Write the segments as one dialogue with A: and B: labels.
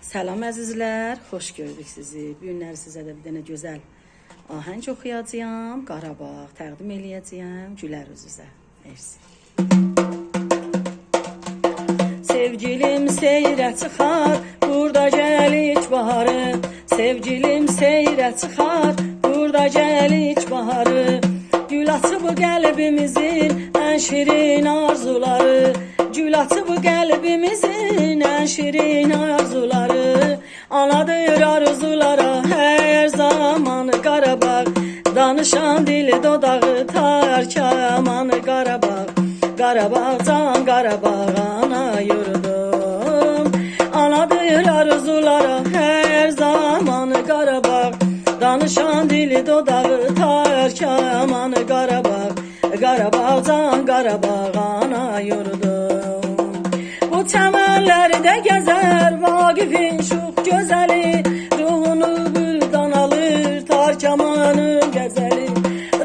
A: Salam əzizlər, xoş gördük sizi. Bu günlər sizə də bir dənə gözəl ahəng oxuyacağam. Qarabağ təqdim eləyəcəyəm. Gülər üzünüzə. Mersi. Sevgilim seyrə çıxar, burada gəlik baharı. Sevgilim seyrə çıxar, burada gəlik baharı. Gül açıb qəlbimizin ən şirin arzuları. Gül açıb qəlbimizin ən şirin arzuları. Anadır arzulara hər zaman Qarabağ. Danışan dil dodağı tarkaman Qarabağ. Qarabağ can Qarabağ ana yurdum. Anadır arzulara hər zaman Qarabağ. Danışan dil dodağı tarkaman Qarabağ. Qarabağ can Qarabağ ana yurdum. Bu çəmənlərdə gəzər Vaqifin şux gözəli. Ruhunu buradan alır tarkamanın qəzəli.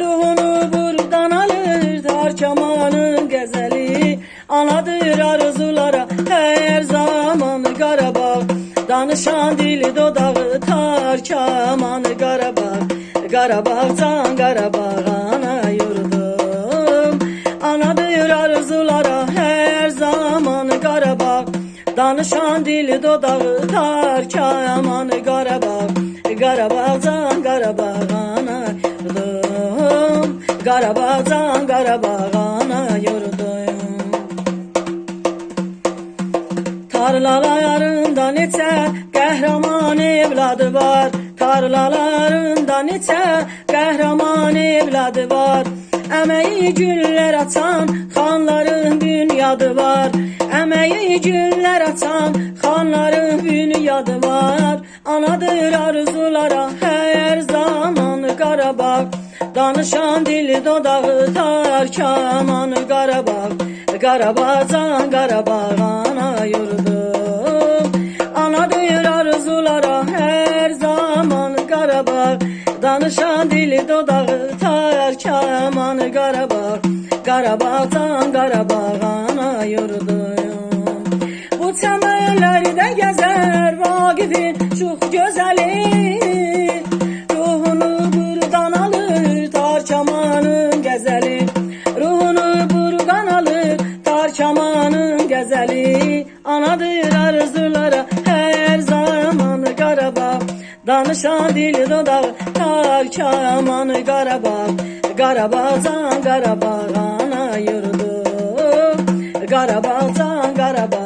A: Ruhunu buradan alır tarkamanın qəzəli. Anadır arzulara hər zaman Qarabağ. Danışan dili dodağı tarkaman Qarabağ. Qarabağ can Qarabağ ana yurdum. Anadır arzulara hər zaman Qarabağ. Danışan dili dodağı tarkaman Qarabağ. Qarabağ can Qarabağ ana yurdum. Qarabağ can Qarabağ ana yurdum. Tarlalarında neçə qəhrəman evladı var. Tarlalarında neçə qəhrəman evladı var. Əməyi güllər açan xanların bünyadı var. Əməyi güllər açan xanların bünyadı var. Anadır arzulara hər zaman Qarabağ. Danışan dili dodağı tarkaman Qarabağ. Qarabağ can Qarabağ ana yurdum. Anadır arzulara hər zaman Qarabağ. Danışan dili dodağı tarkaman Qarabağ. Qarabağ can Qarabağ ana yurdum. Bu çəmənlərdə gəzər Vaqifin şux gözəli. Ruhunu buradan alır tarkamanın qəzəli. Ruhunu buradan alır tarkamanın qəzəli. Anadır arzulara hər zaman Qarabağ. Danışan dili dodağı tarkaman Qarabağ. Qarabağ can Qarabağ ana yurdum. Qarabağ can Qarabağ.